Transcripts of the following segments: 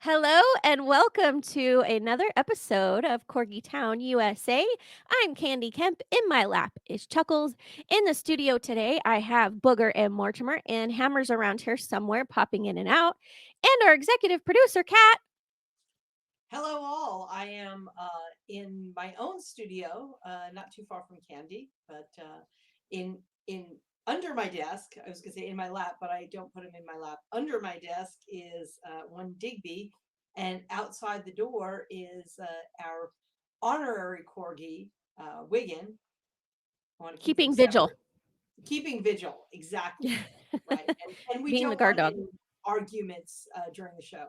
Hello and welcome to another episode of Corgi Town, USA. I'm Candy Kemp. In my lap is Chuckles. In the studio today, I have Booger and Mortimer, and Hammer's around here somewhere, popping in and out. And our executive producer, Kat. Hello, all. I am in my own studio, not too far from Candy, but in under my desk. I was going to say in my lap, but I don't put him in my lap. Under my desk is one Digby, and outside the door is our honorary corgi, Wiggin. I want to keep Keeping vigil. Keeping vigil, exactly. Right, and we Being don't the guard want dog. any arguments during the show.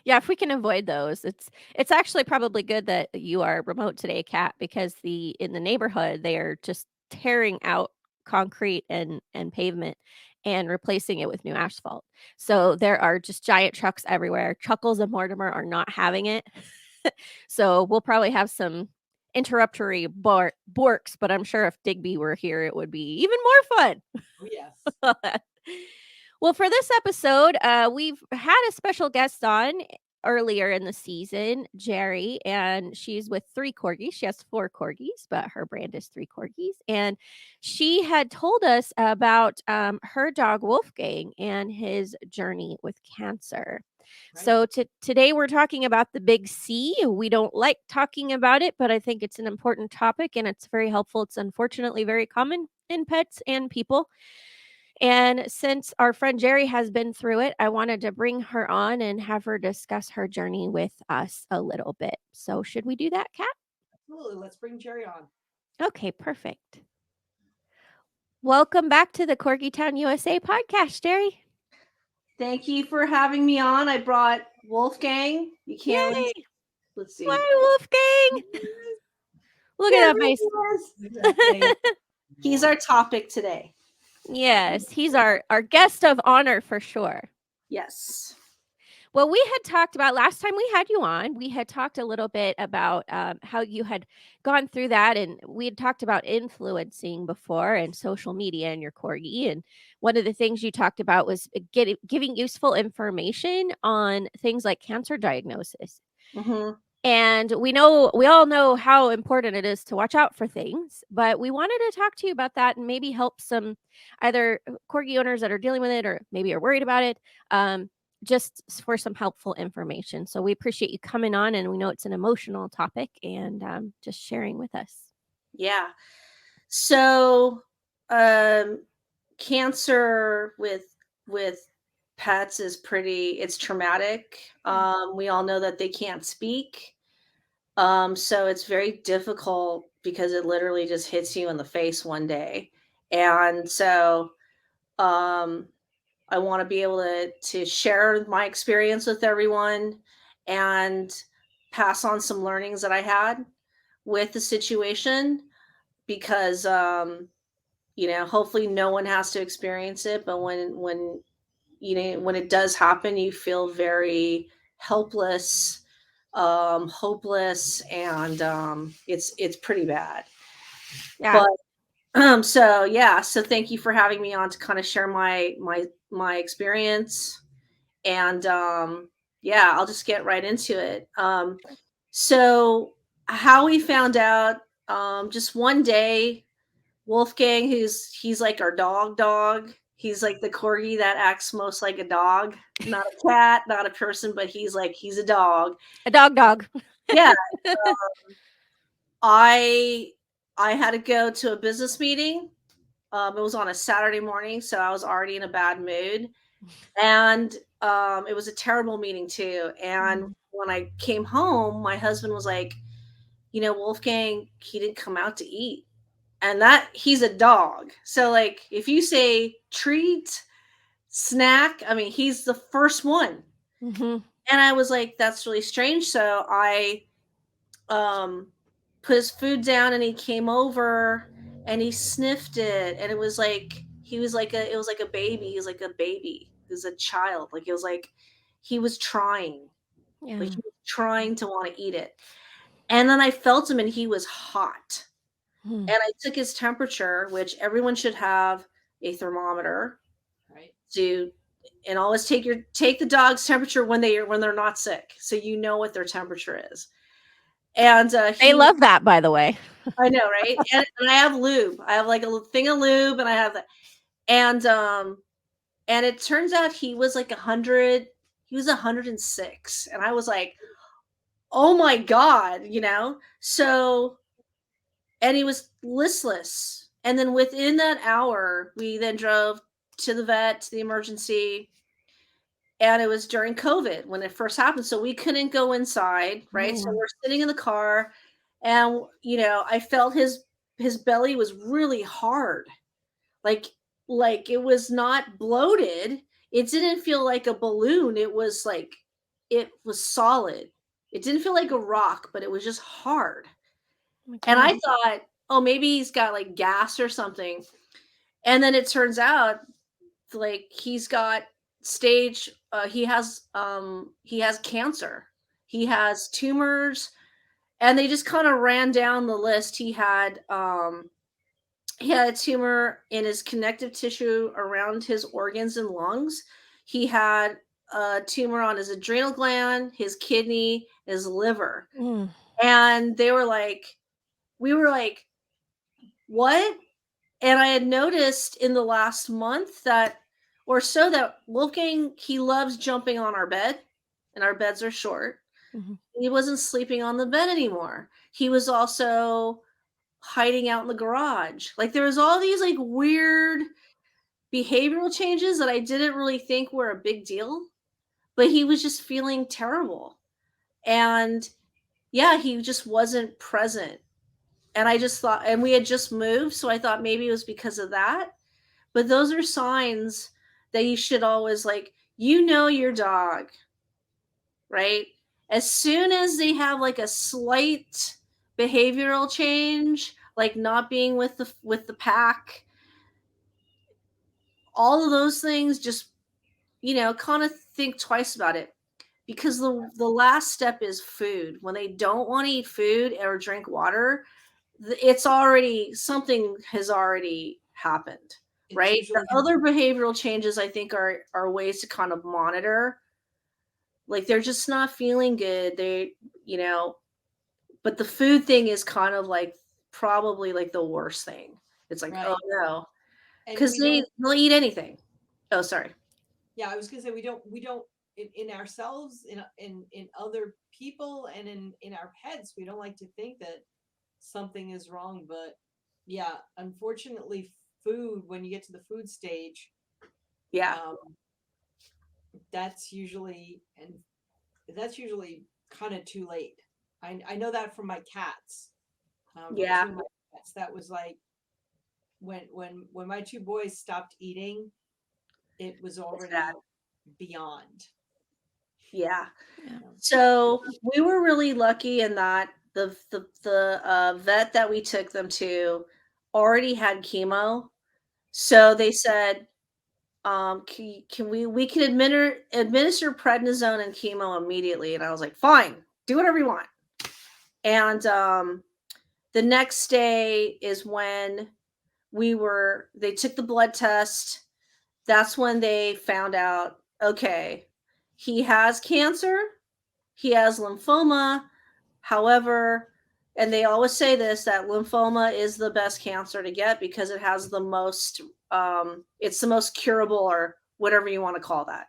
Yeah, if we can avoid those, it's actually probably good that you are remote today, Kat, because in the neighborhood they are just tearing out concrete and pavement and replacing it with new asphalt. So there are just giant trucks everywhere. Chuckles and Mortimer are not having it. So we'll probably have some interruptory borks, but I'm sure if Digby were here, it would be even more fun. Oh, yes. Well, for this episode, we've had a special guest on earlier in the season, Jeri, and she's with Three Corgis. She has 4 corgis, but her brand is Three Corgis. And she had told us about her dog Wolfgang and his journey with cancer. Right. So today we're talking about the big C. We don't like talking about it, but I think it's an important topic and it's very helpful. It's unfortunately very common in pets and people. And since our friend Jeri has been through it, I wanted to bring her on and have her discuss her journey with us a little bit. So, should we do that, Kat? Absolutely. Let's bring Jeri on. Okay, perfect. Welcome back to the Corgi Town USA podcast, Jeri. Thank you for having me on. I brought Wolfgang. You can't. Yay! Let's see. Why, Wolfgang? Look at that face. He's our topic today. Yes, he's our guest of honor for sure. Yes. Well, we had talked about last time we had you on, we had talked a little bit about how you had gone through that. And we had talked about influencing before and social media and your corgi. And one of the things you talked about was giving useful information on things like cancer diagnosis. Mm-hmm. And we all know how important it is to watch out for things, but we wanted to talk to you about that and maybe help some either corgi owners that are dealing with it or maybe are worried about it, just for some helpful information. So we appreciate you coming on, and we know it's an emotional topic and just sharing with us. Yeah. So, cancer with pets is it's traumatic. We all know that they can't speak. So it's very difficult because it literally just hits you in the face one day. And so I want to be able to share my experience with everyone and pass on some learnings that I had with the situation because hopefully no one has to experience it, but when it does happen, you feel very helpless, hopeless, and it's pretty bad. Yeah. But so thank you for having me on to kind of share my experience, and I'll just get right into it. So how we found out, just one day, Wolfgang, he's like our dog. He's like the corgi that acts most like a dog, not a cat, not a person, but he's a dog. A dog. Yeah. I had to go to a business meeting. It was on a Saturday morning, so I was already in a bad mood. And it was a terrible meeting too. And when I came home, my husband was like, Wolfgang, he didn't come out to eat. And that he's a dog. So like if you say treat, snack, I mean, he's the first one. Mm-hmm. And I was like, that's really strange. So I put his food down and he came over and he sniffed it. And it was like he was like it was like a baby. He was like a baby. He was a child. Like it was like he was trying. Like Yeah. he was trying to want to eat it. And then I felt him and he was hot. Hmm. And I took his temperature, which everyone should have a thermometer Right. to, and always take the dog's temperature when they're not sick, so you know what their temperature is. And They love that, by the way. I know, right? And I have lube. I have like a little thing of lube, and I have that. And it turns out he was like 100. He was 106, and I was like, oh my god, So, and he was listless. And then within that hour, we then drove to the vet, to the emergency. And it was during COVID when it first happened. So we couldn't go inside, right? So we're sitting in the car, and I felt his belly was really hard. Like it was not bloated. It didn't feel like a balloon. It was like it was solid. It didn't feel like a rock, but it was just hard. And I thought, oh, maybe he's got like gas or something. And then it turns out like he's got stage he has cancer. He has tumors, and they just kind of ran down the list. He had a tumor in his connective tissue around his organs and lungs. He had a tumor on his adrenal gland, his kidney, his liver. And we were like, what? And I had noticed in the last month that Wolfgang, he loves jumping on our bed, and our beds are short. He wasn't sleeping on the bed anymore. He was also hiding out in the garage. Like there was all these like weird behavioral changes that I didn't really think were a big deal, but he was just feeling terrible. And yeah, he just wasn't present. And I just thought, and we had just moved, so I thought maybe it was because of that. But those are signs that you should always your dog, right? As soon as they have like a slight behavioral change, like not being with the pack, all of those things, just kind of think twice about it, because the last step is food. When they don't want to eat food or drink water, it's already, something has already happened. Right. The other behavioral changes, I think, are ways to kind of monitor. Like they're just not feeling good. But the food thing is kind of like probably like the worst thing. It's like, Right. oh no, because they'll eat anything. Oh, sorry. Yeah, I was gonna say we don't in ourselves, in other people, and in our pets, we don't like to think that something is wrong. But yeah, unfortunately, food, when you get to the food stage, that's usually kind of too late. I know that from my cats. From two of my cats, that was like when my two boys stopped eating, it was already beyond. Yeah. So we were really lucky in that the vet that we took them to already had chemo. So they said, can we can administer prednisone and chemo immediately. And I was like, fine, do whatever you want. And the next day is when they took the blood test. That's when they found out, okay, he has cancer, he has lymphoma. However, and they always say this, that lymphoma is the best cancer to get because it has the most, it's the most curable, or whatever you want to call that.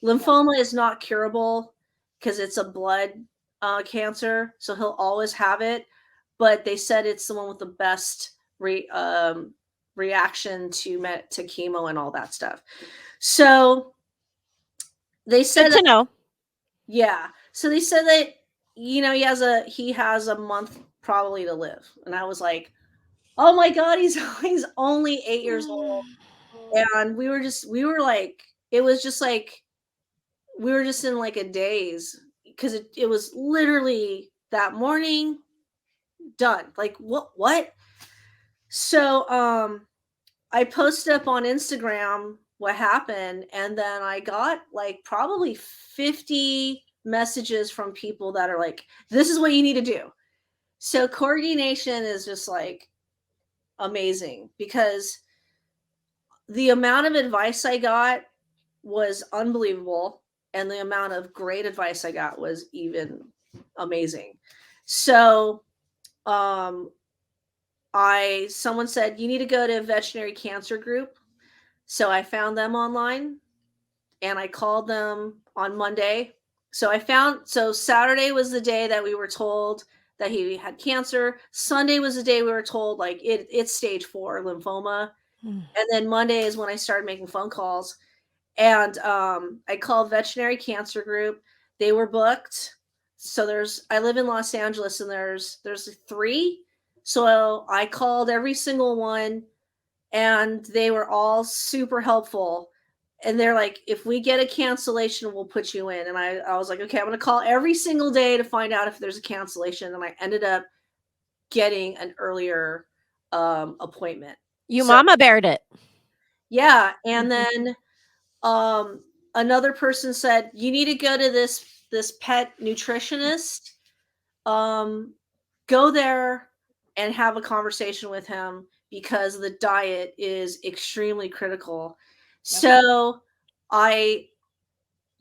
Lymphoma is not curable because it's a blood cancer, so he'll always have it. But they said it's the one with the best reaction to chemo and all that stuff. So they said good to know. Yeah. So they said that he has a month probably to live. And I was like, oh my God, he's only 8 years old. And we were like, it was just like, we were just in like a daze, because it was literally that morning, done. Like, what? So I posted up on Instagram what happened, and then I got like probably 50 messages from people that are like, this is what you need to do. So Corgi Nation is just like amazing because the amount of advice I got was unbelievable, and the amount of great advice I got was even amazing. So, um, I someone said you need to go to a veterinary cancer group. So I found them online and I called them on Monday. So Saturday was the day that we were told that he had cancer. Sunday was the day we were told like it's stage 4 lymphoma. Mm. And then Monday is when I started making phone calls. And I called veterinary cancer group. They were booked. So I live in Los Angeles and there's 3. So I called every single one and they were all super helpful. And they're like, if we get a cancellation, we'll put you in. And I was like, okay, I'm going to call every single day to find out if there's a cancellation. And I ended up getting an earlier appointment. You So, mama bared it. yeah. And Mhm. then another person said, you need to go to this pet nutritionist. Go there and have a conversation with him because the diet is extremely critical. Yep. So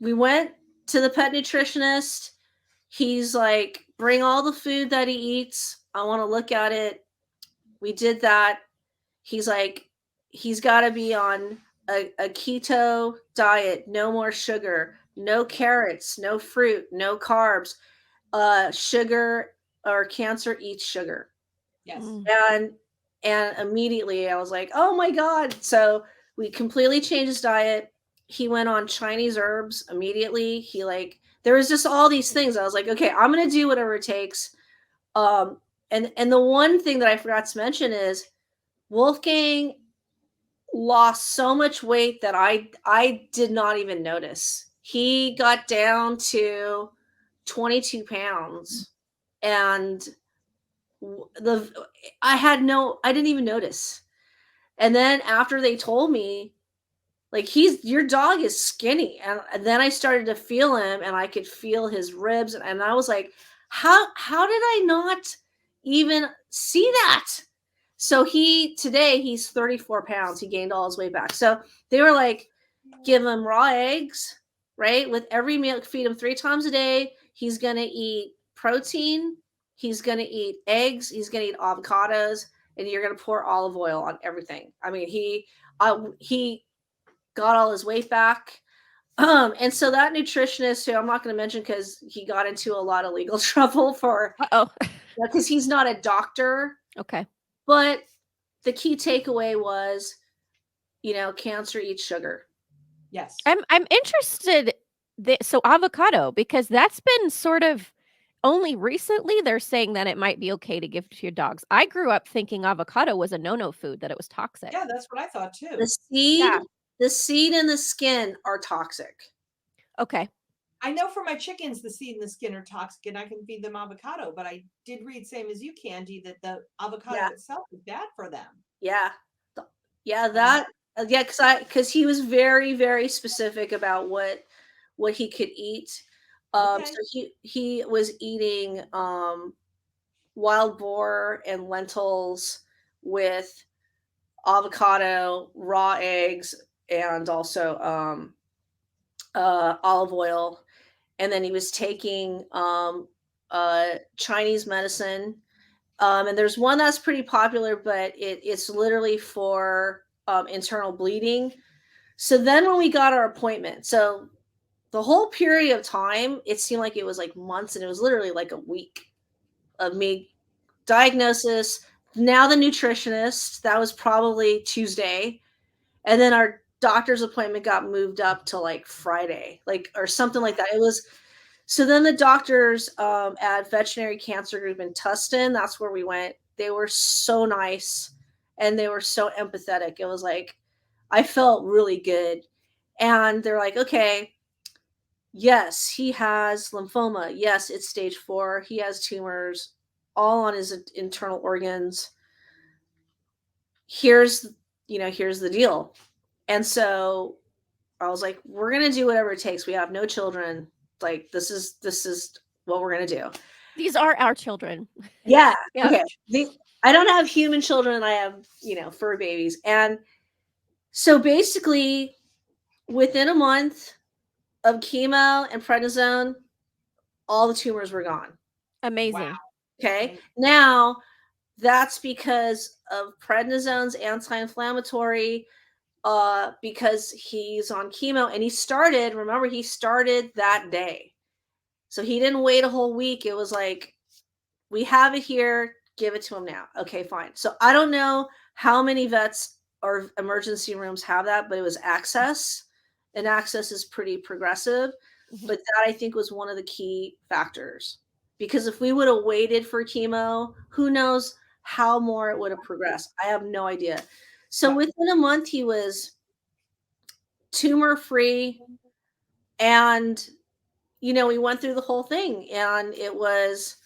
we went to the pet nutritionist. He's like, bring all the food that he eats. I want to look at it. We did that. He's like, he's got to be on a keto diet, no more sugar, no carrots, no fruit, no carbs. Sugar or cancer eats sugar. Yes. Mm. And immediately I was like, oh my God. So we completely changed his diet. He went on Chinese herbs immediately. There was just all these things. I was like, okay, I'm gonna do whatever it takes. And the one thing that I forgot to mention is Wolfgang lost so much weight that I did not even notice. He got down to 22 pounds and the I didn't even notice. And then after they told me like your dog is skinny, and then I started to feel him and I could feel his ribs, and I was like, how did I not even see that? So today he's 34 pounds. He gained all his weight back. So they were like, give him raw eggs, right? With every meal, feed him 3 times a day. He's going to eat protein. He's going to eat eggs. He's going to eat avocados, and you're going to pour olive oil on everything. I mean, he got all his weight back. And so that nutritionist, who I'm not going to mention because he got into a lot of legal trouble Uh-oh. because he's not a doctor. Okay. But the key takeaway was, cancer eats sugar. Yes. I'm interested so avocado, because that's been sort of only recently they're saying that it might be okay to give to your dogs. I grew up thinking avocado was a no-no food, that it was toxic. Yeah, that's what I thought too. The seed and the skin are toxic. Okay. I know for my chickens, the seed and the skin are toxic, and I can feed them avocado. But I did read, same as you, Candy, that the avocado itself is bad for them. Yeah, because he was very, very specific about what he could eat. Okay. So he was eating wild boar and lentils with avocado, raw eggs, and also olive oil. And then he was taking Chinese medicine. And there's one that's pretty popular, but it's literally for internal bleeding. So then when we got our appointment, so the whole period of time, it seemed like it was like months, and it was literally like a week of me diagnosis. Now the nutritionist, that was probably Tuesday. And then our doctor's appointment got moved up to like Friday, or something like that. It was so then the doctors at Veterinary Cancer Group in Tustin, that's where we went. They were so nice and they were so empathetic. It was like, I felt really good. And they're like, okay, yes, he has lymphoma. Yes, it's stage 4. He has tumors all on his internal organs. Here's here's the deal. And so I was like, we're going to do whatever it takes. We have no children. Like, this is what we're going to do. These are our children. Yeah. Yeah. Okay. I don't have human children. I have, fur babies. And so basically, within a month of chemo and prednisone, all the tumors were gone. Amazing. Okay. Amazing. Now, that's because of prednisone's anti-inflammatory, because he's on chemo and he started that day. So he didn't wait a whole week. It was like, we have it here, give it to him now. Okay, fine. So I don't know how many vets or emergency rooms have that, but it was access, and access is pretty progressive. But that, I think, was one of the key factors, because if we would have waited for chemo, who knows how more it would have progressed. I have no idea. So within a month, he was tumor free, and we went through the whole thing, and it was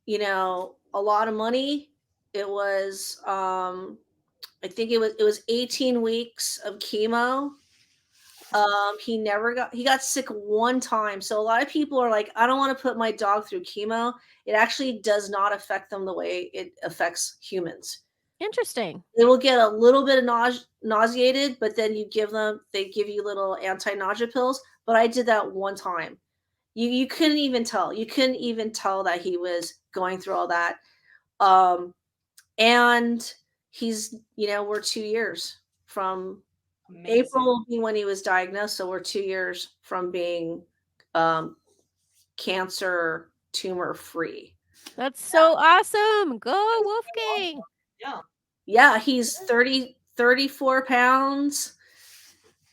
a lot of money. It was I think it was 18 weeks of chemo. He got sick one time. So a lot of people are like, I don't want to put my dog through chemo. It actually does not affect them the way it affects humans. Interesting. They will get a little bit of nauseated, but then they give you little anti-nausea pills. But I did that one time. You couldn't even tell. You couldn't even tell that he was going through all that. And he's, we're 2 years from Amazing. April will be when he was diagnosed. So we're 2 years from being cancer tumor free. That's so awesome. Go Wolfgang. Yeah. Yeah, he's 34 pounds.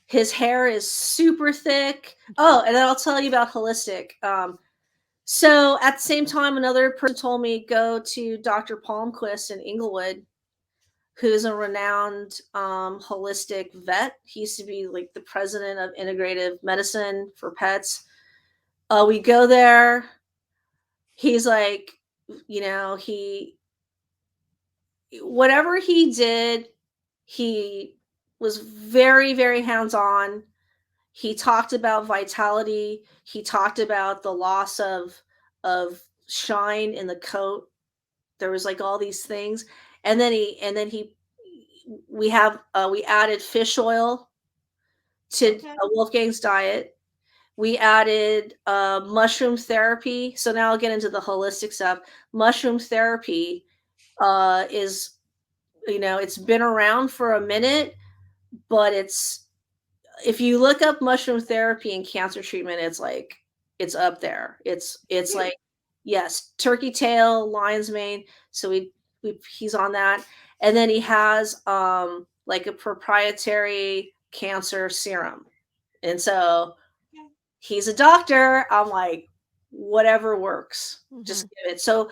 His hair is super thick. Oh, and then I'll tell you about holistic. So at the same time, another person told me, go to Dr. Palmquist in Inglewood, who's a renowned holistic vet. He used to be like the president of integrative medicine for pets. We go there. He's like, whatever he did, he was very, very hands-on. He talked about vitality. He talked about the loss of shine in the coat. There was like all these things. And then we added fish oil to Wolfgang's diet. We added mushroom therapy. So now I'll get into the holistic stuff. Mushroom therapy is, it's been around for a minute, but if you look up mushroom therapy and cancer treatment, it's up there. It's like, yes, turkey tail, lion's mane. So he's on that. And then he has like a proprietary cancer serum. And so he's a doctor. I'm like, whatever works, just give it. So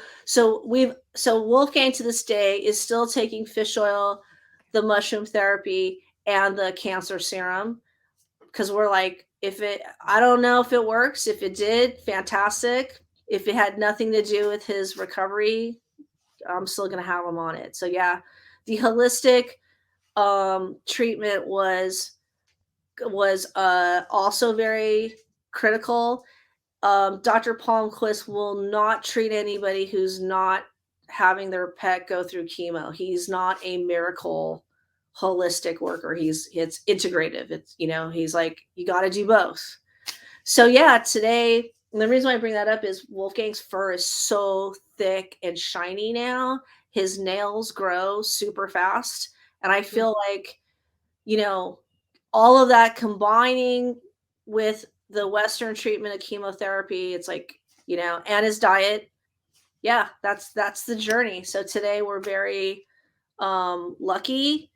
Wolfgang to this day is still taking fish oil, the mushroom therapy, and the cancer serum, because we're like, I don't know if it works. If it did, fantastic. If it had nothing to do with his recovery, I'm still going to have him on it. So yeah, the holistic treatment was also very critical. Dr. Palmquist will not treat anybody who's not having their pet go through chemo. He's not a miracle holistic worker. It's integrative. It's, he's like, you got to do both. So yeah, today, and the reason why I bring that up is Wolfgang's fur is so thick and shiny now. His nails grow super fast. And I feel like, all of that combining with the Western treatment of chemotherapy, it's like, and his diet. Yeah, that's the journey. So today we're very lucky.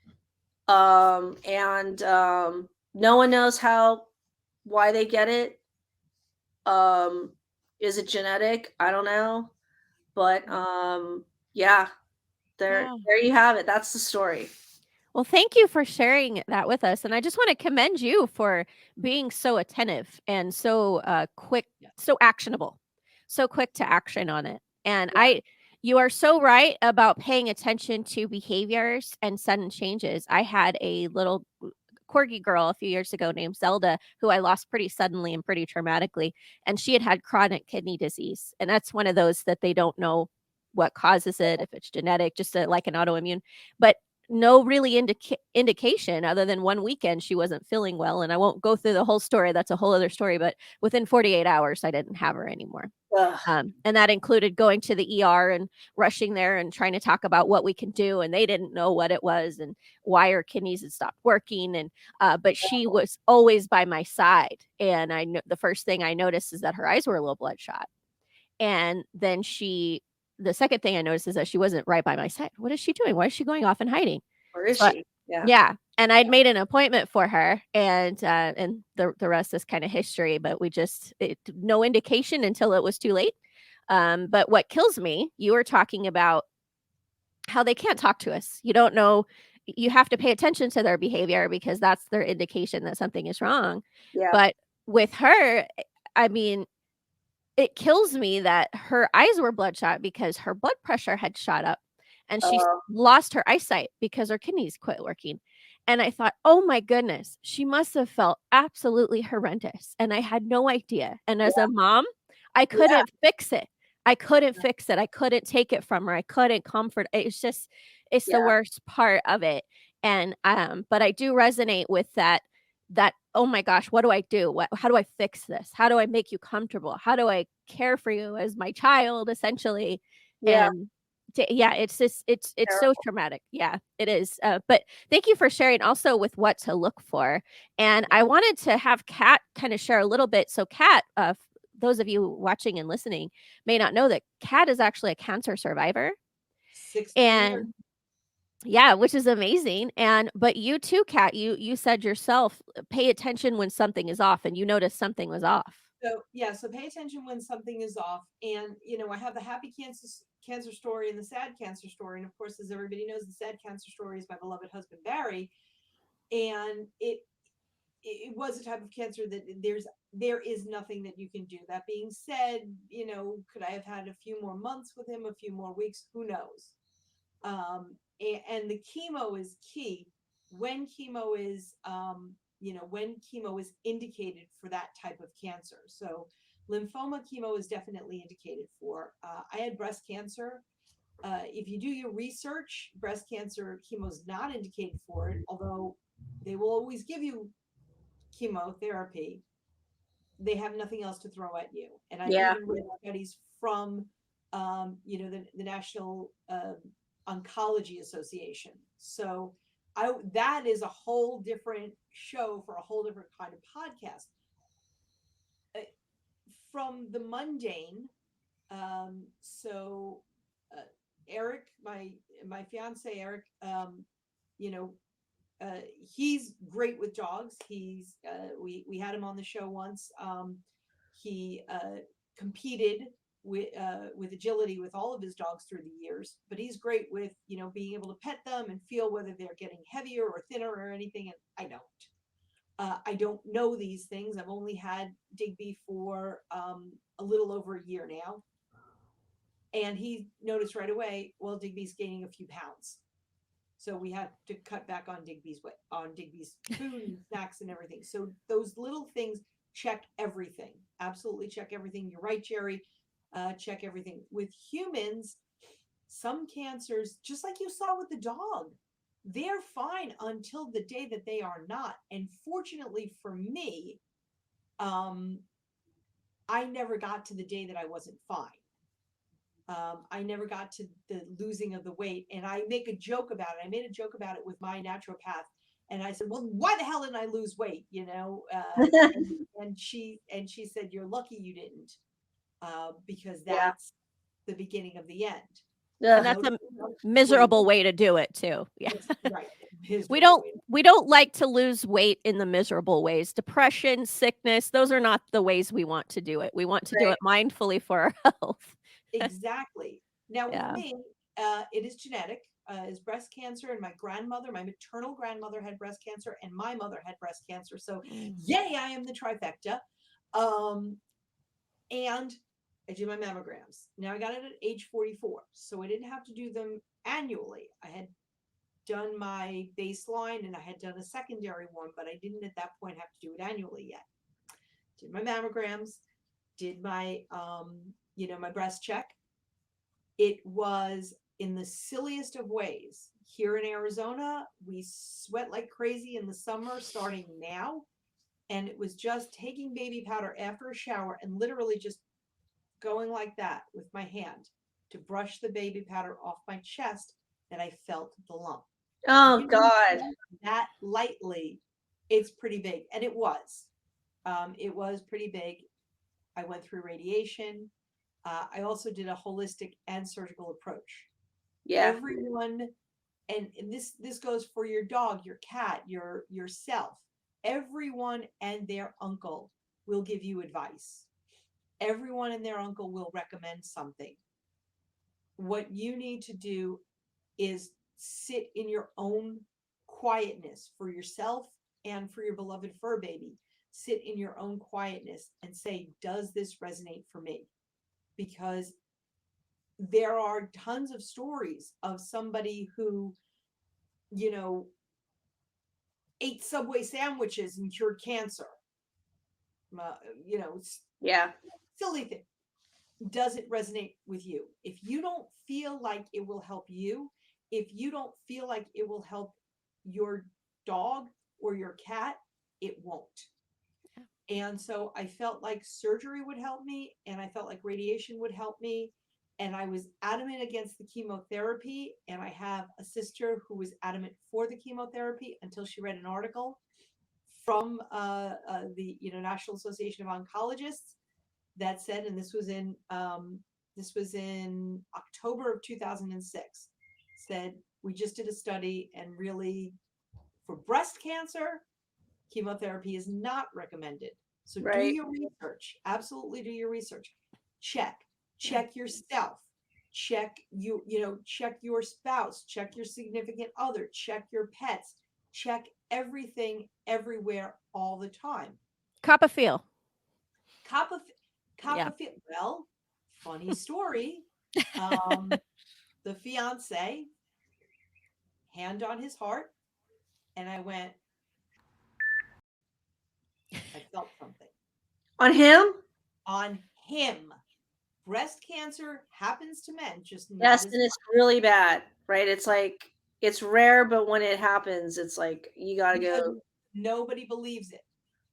And no one knows why they get it. Is it genetic? I don't know. But yeah, there you have it. That's the story. Well, thank you for sharing that with us. And I just want to commend you for being so attentive and so quick, so actionable, so quick to action on it. And You are so right about paying attention to behaviors and sudden changes. I had a little Corgi girl a few years ago named Zelda, who I lost pretty suddenly and pretty traumatically, and she had chronic kidney disease, and that's one of those that they don't know what causes it, if it's genetic, just like an autoimmune, but no really indication other than one weekend she wasn't feeling well, and I won't go through the whole story. That's a whole other story, but within 48 hours, I didn't have her anymore. Ugh. And that included going to the ER and rushing there and trying to talk about what we can do. And they didn't know what it was and why her kidneys had stopped working. And but she was always by my side. And I know the first thing I noticed is that her eyes were a little bloodshot. And then the second thing I noticed is that she wasn't right by my side. What is she doing? Why is she going off and hiding? Where is So she? Yeah. yeah, and I'd made an appointment for her, and the rest is kind of history. But no indication until it was too late. But what kills me, you were talking about how they can't talk to us. You don't know. You have to pay attention to their behavior because that's their indication that something is wrong. Yeah. But with her, I mean, it kills me that her eyes were bloodshot because her blood pressure had shot up and she Oh, lost her eyesight because her kidneys quit working. And I thought, "Oh my goodness, she must have felt absolutely horrendous." And I had no idea. And as yeah. a mom, I Yeah. couldn't fix it. I couldn't fix it. I couldn't take it from her. I couldn't comfort. It's the Yeah. worst part of it. And but I do resonate with that, "Oh my gosh, what do I do? How do I fix this? How do I make you comfortable? How do I care for you as my child essentially?" Yeah. And yeah, it's just it's so Terrible. traumatic. Yeah, it is. But thank you for sharing also with what to look for. And Yeah. I wanted to have Kat kind of share a little bit. So Kat, those of you watching and listening may not know that Kat is actually a cancer survivor. 16 years. And yeah, which is amazing. And but you too, Kat, you said yourself, pay attention when something is off, and you noticed something was off. So yeah, so pay attention when something is off. And I have the happy cancer story and the sad cancer story. And of course, as everybody knows, the sad cancer story is my beloved husband Barry. And it was a type of cancer that there is nothing that you can do. That being said, could I have had a few more months with him, a few more weeks? Who knows? And the chemo is key. When chemo is when chemo is indicated for that type of cancer. So lymphoma chemo is definitely indicated for. I had breast cancer. If you do your research, breast cancer chemo is not indicated for it, although they will always give you chemotherapy. They have nothing else to throw at you. And I've Yeah. even read studies from, the National Oncology Association. So that is a whole different show for a whole different kind of podcast. Uh, from the mundane, so Eric, my fiance Eric, you know, he's great with dogs. We had him on the show once. He competed with agility with all of his dogs through the years, but he's great with being able to pet them and feel whether they're getting heavier or thinner or anything. And I don't. I don't know these things. I've only had Digby for a little over a year now, and he noticed right away. Well, Digby's gaining a few pounds. So we had to cut back on Digby's food and snacks and everything. So those little things, check everything. Absolutely check everything. You're right, Jeri. Check everything. With humans, some cancers, just like you saw with the dog, they're fine until the day that they are not. And fortunately for me, I never got to the day that I wasn't fine. I never got to the losing of the weight. And I make a joke about it. I made a joke about it with my naturopath. And I said, well, why the hell didn't I lose weight? And she said, you're lucky you didn't, because Yeah. that's the beginning of the end. And Ugh. that's a miserable way to do it too. Yeah. Right. We don't like to lose weight in the miserable ways. Depression, sickness, those are not the ways we want to do it. We want to do Right. it mindfully for our health. Exactly. Now with Yeah. me, it is genetic. Is breast cancer, and my maternal grandmother had breast cancer, and my mother had breast cancer. So, Mm. yay, I am the trifecta. And I did my mammograms. Now I got it at age 44, so I didn't have to do them annually. I had done my baseline and I had done a secondary one, but I didn't at that point have to do it annually yet. Did my mammograms, did my my breast check. It was in the silliest of ways. Here in Arizona, we sweat like crazy in the summer starting now, and it was just taking baby powder after a shower and literally just going like that with my hand to brush the baby powder off my chest that I felt the lump. Oh God. That lightly, it's pretty big. And it was. It was pretty big. I went through radiation. I also did a holistic and surgical approach. Yeah. Everyone, and this goes for your dog, your cat, yourself. Everyone and their uncle will give you advice. Everyone and their uncle will recommend something. What you need to do is sit in your own quietness for yourself and for your beloved fur baby. Sit in your own quietness and say, does this resonate for me? Because there are tons of stories of somebody who, ate Subway sandwiches and cured cancer. Yeah. Silly thing. Does it resonate with you? If you don't feel like it will help you, if you don't feel like it will help your dog or your cat, it won't. And so I felt like surgery would help me, and I felt like radiation would help me. And I was adamant against the chemotherapy. And I have a sister who was adamant for the chemotherapy until she read an article from the National Association of Oncologists that said, and this was in October of 2006, said we just did a study, and really for breast cancer, chemotherapy is not recommended. So do your research. Absolutely do your research. Check yourself. Check check your spouse, check your significant other, check your pets, check everything everywhere all the time. Cop a feel. Well, funny story. The fiance, hand on his heart, and I went, I felt something. On him? On him. Breast cancer happens to men, just not Yes, as and it's really bad, right? It's like, it's rare, but when it happens, it's like, you gotta go. Nobody believes it.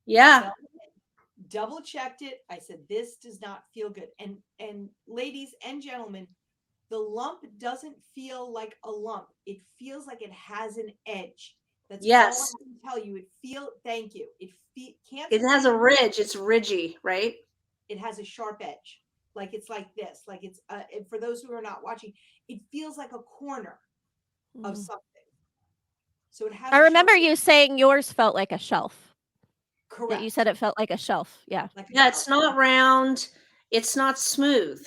Yeah. Double checked it. I said, this does not feel good. And ladies and gentlemen, the lump doesn't feel like a lump. It feels like it has an edge. That's all I can tell you. Thank you. It has a ridge. It's ridgy, right? It has a sharp edge. Like it's like this. Like it's, for those who are not watching, it feels like a corner of something. So it has. I remember you saying yours felt like a shelf. Correct. That you said it felt like a shelf. Yeah. It's not round. It's not smooth.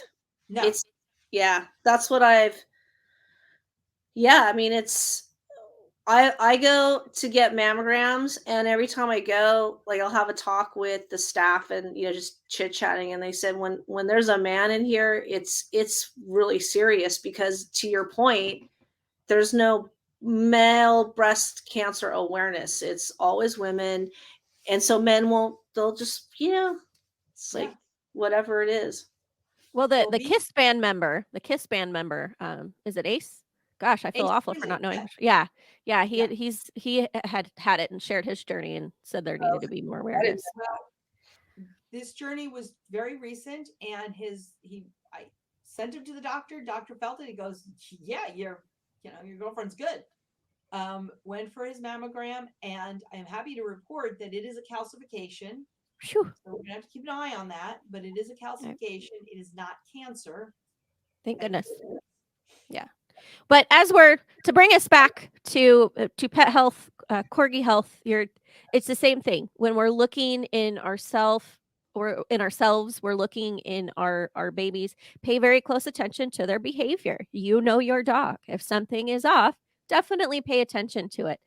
No. That's what I mean, I go to get mammograms, and every time I go, like, I'll have a talk with the staff and, just chit chatting. And they said, when there's a man in here, it's really serious, because to your point, there's no male breast cancer awareness. It's always women. And so men they'll just, it's like whatever it is. Well, the KISS band member, is it Ace? Gosh, I feel awful for not knowing. Yeah. He had it and shared his journey and said there needed to be more awareness. This journey was very recent, and I sent him to the doctor. Doctor felt it. He goes, yeah, your girlfriend's good. Went for his mammogram, and I'm happy to report that it is a calcification. Whew. So we're gonna have to keep an eye on that, but it is a calcification. It is not cancer. Thank goodness. Yeah. But to bring us back to pet health, Corgi health, it's the same thing. When we're looking in ourselves, we're looking in our babies. Pay very close attention to their behavior. You know your dog. If something is off, definitely pay attention to it.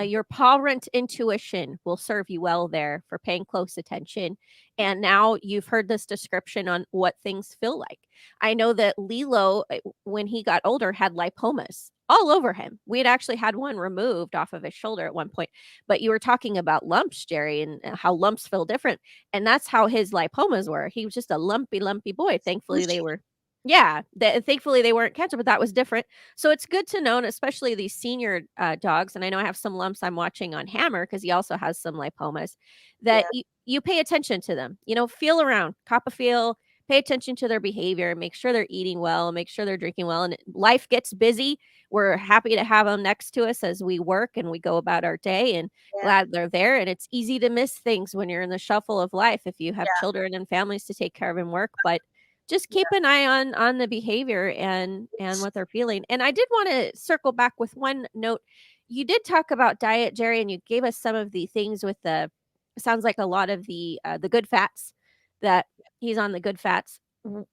Your parent intuition will serve you well there for paying close attention. And now you've heard this description on what things feel like. I know that Lilo, when he got older, had lipomas all over him. We had actually had one removed off of his shoulder at one point. But you were talking about lumps, Jeri, and how lumps feel different. And that's how his lipomas were. He was just a lumpy, lumpy boy. Thankfully, they were. Yeah, thankfully they weren't cancer, but that was different. So it's good to know, and especially these senior dogs. And I know I have some lumps I'm watching on Hammer because he also has some lipomas. That Yeah. you pay attention to them. Feel around, cop a feel, pay attention to their behavior, make sure they're eating well, make sure they're drinking well. And life gets busy. We're happy to have them next to us as we work and we go about our day, and Yeah. glad they're there. And it's easy to miss things when you're in the shuffle of life if you have Yeah. children and families to take care of and work. But just Yeah. keep an eye on the behavior and what they're feeling. And I did want to circle back with one note. You did talk about diet, Jeri, and you gave us some of the things with the sounds like a lot of the good fats, that he's on the good fats.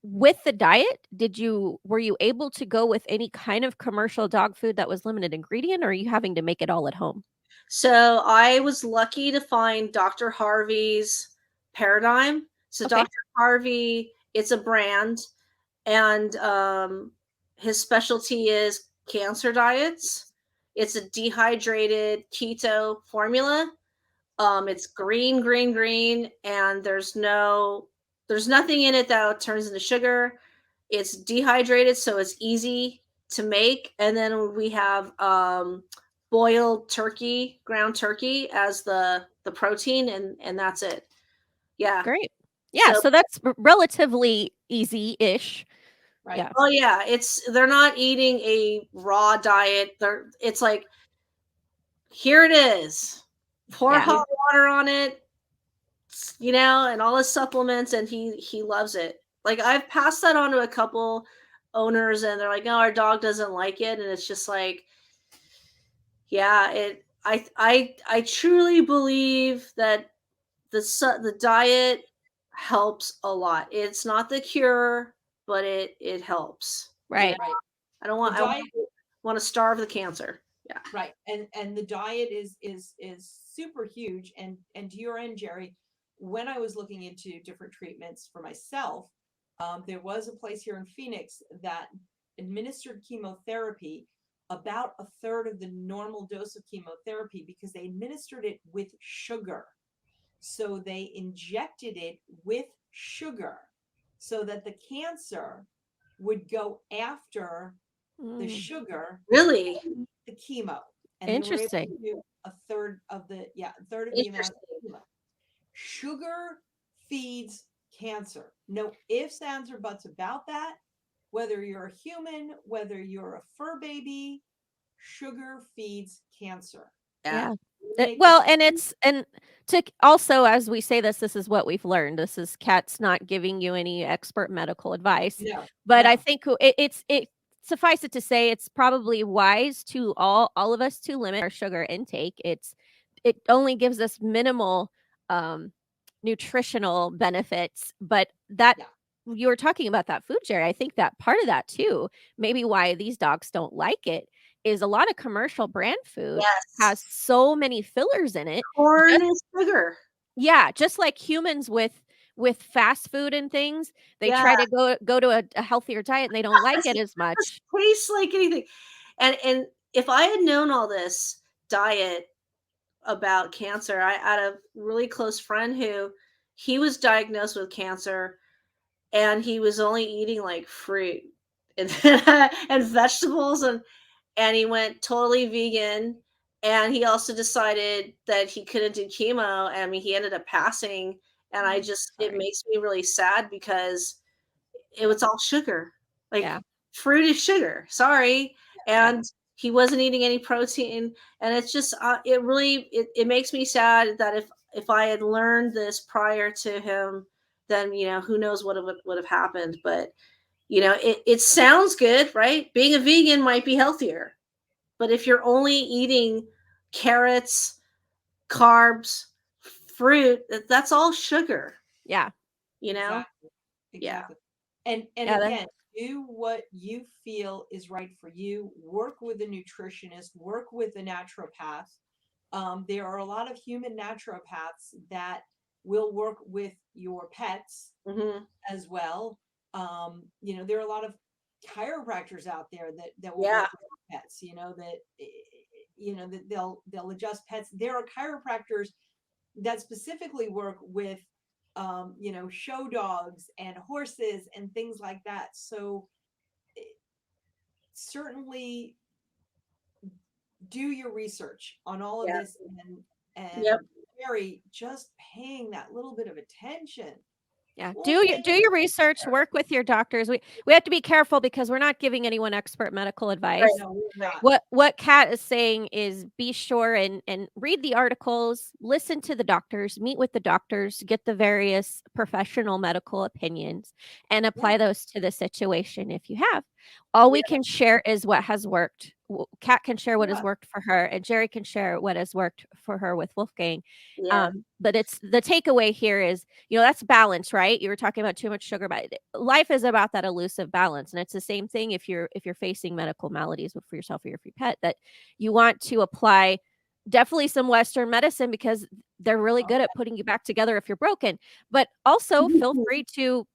With the diet, were you able to go with any kind of commercial dog food that was limited ingredient, or are you having to make it all at home? So I was lucky to find Dr. Harvey's Paradigm. So Okay, Dr. Harvey, it's a brand, and his specialty is cancer diets. It's a dehydrated keto formula. It's green, green, green, and there's nothing in it that turns into sugar. It's dehydrated, so it's easy to make. And then we have boiled turkey, ground turkey as the protein, and that's it. Yeah. great. Yeah, So so that's relatively easy-ish. Right. Yeah, oh yeah, they're not eating a raw diet. It's like, here it is. Pour yeah, hot water on it, and all his supplements, and he loves it. Like, I've passed that on to a couple owners, and they're like, "No, our dog doesn't like it," and it's just like, yeah, I truly believe that the diet helps a lot. It's not the cure, but it helps. right. Right. I don't The want diet, want to starve the cancer. Yeah. right. And the diet is super huge. And to your end, Jeri, when I was looking into different treatments for myself, there was a place here in Phoenix that administered chemotherapy about a third of the normal dose of chemotherapy because they administered it with sugar. So they injected it with sugar so that the cancer would go after the Mm, sugar, Really the chemo, and they were able interesting. to do a third of the amount of interesting. chemo. Sugar feeds cancer. No ifs, ands, or buts about that. Whether you're a human, whether you're a fur baby, sugar feeds cancer. Yeah. Yeah. Eliminate the Well, and sugar. also, as we say this is what we've learned. This is Kat's not giving you any expert medical advice, No, but I no, think it suffice it to say it's probably wise to all of us to limit our sugar intake. It only gives us minimal um nutritional benefits, but that yeah, you were talking about that food, Jerry. I think that part of that too, maybe why these dogs don't like it, is a lot of commercial brand food Yes. has so many fillers in it. Corn Just is sugar. yeah, just like humans with fast food and things, they Yeah. try to go to a healthier diet and they don't like it It as just much. tastes like anything. And if I had known all this diet about cancer, I had a really close friend who he was diagnosed with cancer, and he was only eating like fruit and and vegetables, and he went totally vegan, and he also decided that he couldn't do chemo. I mean, he ended up passing, and it Sorry. makes me really sad because it yeah, was all sugar. Like, Yeah, fruit is sugar. Sorry. yeah, And he wasn't eating any protein, and it's just it really it makes me sad that if I had learned this prior to him, then who knows what would have happened. But it sounds good, right? Being a vegan might be healthier, but if you're only eating carrots, carbs, fruit, that's all sugar, yeah, you know? exactly, Yeah. exactly. And yeah. again, do what you feel is right for you. Work with a nutritionist, work with a naturopath. There are a lot of human naturopaths that will work with your pets Hmm. as well. There are a lot of chiropractors out there that will Yeah. work with your pets. That they'll adjust pets. There are chiropractors that specifically work with show dogs and horses and things like that. So certainly do your research on all of Yeah. this, and Yep. Jerry, just paying that little bit of attention. Yeah, Wolfgang, do your research, work with your doctors. We have to be careful because we're not giving anyone expert medical Right. advice. no, we're Right. not. What Kat is saying is be sure and read the articles, listen to the doctors, meet with the doctors, get the various professional medical opinions, and Yeah, apply those to the situation if you have. All we Yeah. can share is what has worked. Kat can share what has yeah, worked for her, and Jerry can share what has worked for her with Wolfgang. Yeah. But it's the takeaway here is, that's balance, right? You were talking about too much sugar, but life is about that elusive balance. And it's the same thing if you're facing medical maladies for yourself or your free pet, that you want to apply definitely some Western medicine because they're really oh, good at putting you back together if you're broken. But also feel free to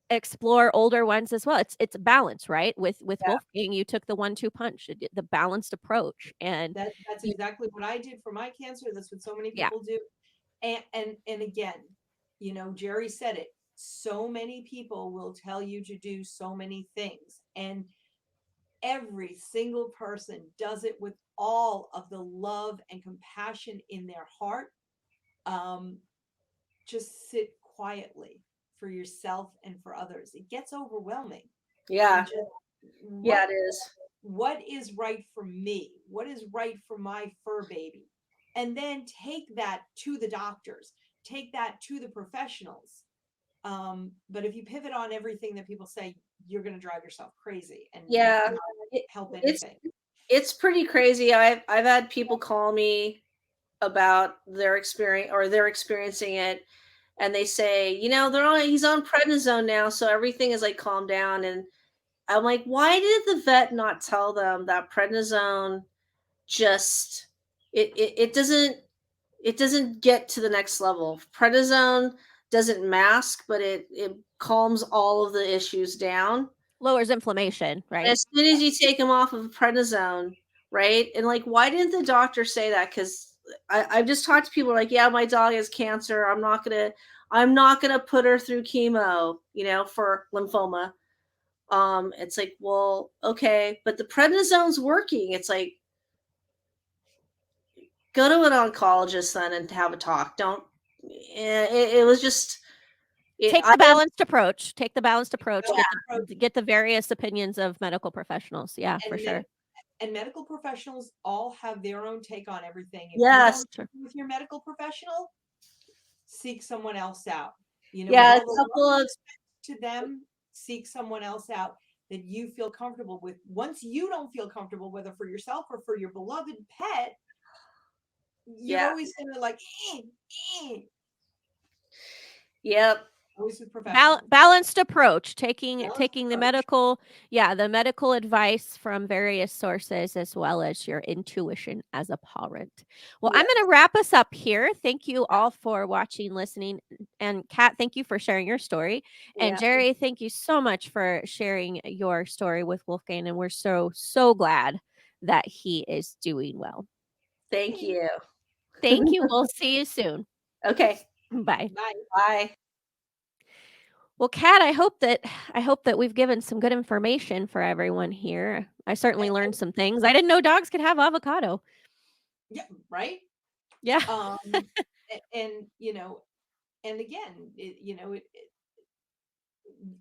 explore older ones as well. It's a balance, right? With Yeah. Wolfgang, you took the 1-2 punch, the balanced approach. And that's you exactly what I did for my cancer. That's what so many yeah, people do. And again, Jerry said it. So many people will tell you to do so many things, and every single person does it with all of the love and compassion in their heart. Um, just sit quietly for yourself and for others. It gets overwhelming. And Yeah. just Yeah, what it is. what is right for me? What is right for my fur baby? And then take that to the doctors, take that to the professionals. But if you pivot on everything that people say, you're going to drive yourself crazy and Yeah. not It, help it's anything. it's pretty crazy. I've had people call me about their experience, or they're experiencing it, and they say, he's on prednisone now, so everything is like calmed down. And I'm like, why did the vet not tell them that prednisone just it doesn't get to the next level. Prednisone doesn't mask, but it calms all of the issues down. lowers inflammation, And right? as soon as you take them off of prednisone, right? And like, why didn't the doctor say that? Because I've just talked to people like, yeah, my dog has cancer. I'm not gonna put her through chemo, for lymphoma. It's like, well, okay, but the prednisone's working. It's like, go to an oncologist then and have a talk. Don't. It was just. Take I the balanced approach. Take the balanced approach. Yeah. Get the various opinions of medical professionals. Yeah, for And sure. and medical professionals all have their own take on everything. If you Yes. don't Sure. agree with your medical professional, seek someone else out. With Yeah. A all the love couple and of respect to them, seek someone else out that you feel comfortable with. Once you don't feel comfortable, whether for yourself or for your beloved pet, you're yeah. always gonna like, eh. Yep. Always with professionals. Balanced approach, Balanced taking approach. the medical advice from various sources as well as your intuition as a parent. Well, I'm Yeah. going to wrap us up here. Thank you all for watching, listening, and Kat, thank you for sharing your story, and Yeah. Jerry, thank you so much for sharing your story with Wolfgang, and we're so glad that he is doing well. Thank you. Thank you. We'll see you soon. Okay. Bye. Bye. Bye. Well, Kat, I hope that we've given some good information for everyone here. I certainly learned some things. I didn't know dogs could have avocado. Yeah, right. Yeah. And and again,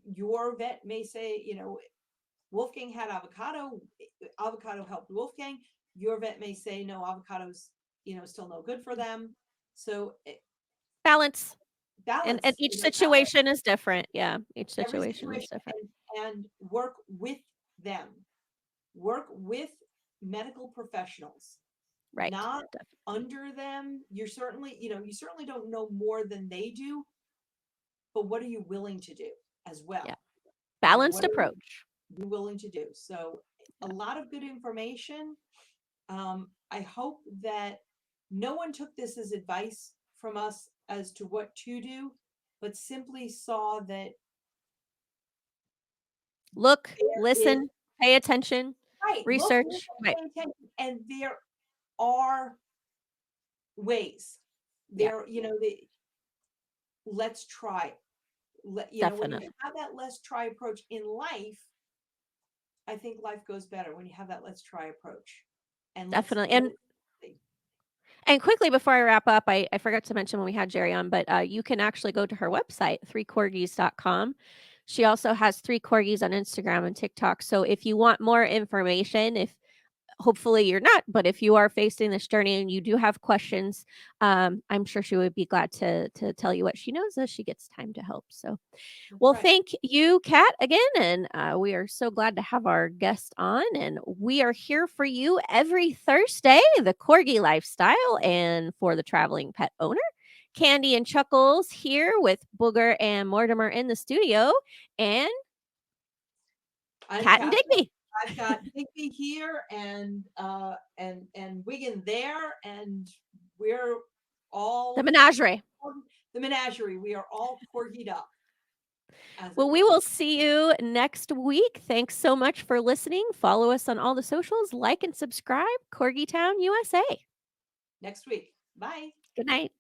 your vet may say, Wolfgang had avocado. Avocado helped Wolfgang. Your vet may say, no, avocados, still no good for them. So Balance. And balance, each balance situation is different. Yeah. Each every situation is situation, different. and work with them. Work with medical professionals, Right. not under them. You certainly don't know more than they do, but what are you willing to do as Yeah. well? Balanced What are you approach. be willing to do. So a lot of good information. I hope that no one took this as advice from us as to what to do, but simply saw that Look, there is listen, pay attention, right. Look, listen, research. Right. pay attention, and there are ways. Yeah, There, let's try. When you definitely. have that let's try approach in life, I think life goes better when you have that let's try approach. And Definitely. And see. quickly before I wrap up, I forgot to mention when we had Jeri on, but you can actually go to her website, threecorgis.com. She also has Three Corgis on Instagram and TikTok. So if you want more information, if hopefully you're not, but if you are facing this journey and you do have questions, I'm sure she would be glad to tell you what she knows as she gets time to help. So That's well, right. thank you, Kat, again. And we are so glad to have our guest on. And we are here for you every Thursday, the Corgi lifestyle, and for the traveling pet owner. Candy and Chuckles here with Booger and Mortimer in the studio, and I'm Kat and Catherine. Digby. I've got Digby here and Wigan there, and we're all The menagerie. the menagerie. We are all corgied up. Well, we will see you next week. Thanks so much for listening. Follow us on all the socials, like and subscribe. Corgi Town, USA. Next week. Bye. Good night.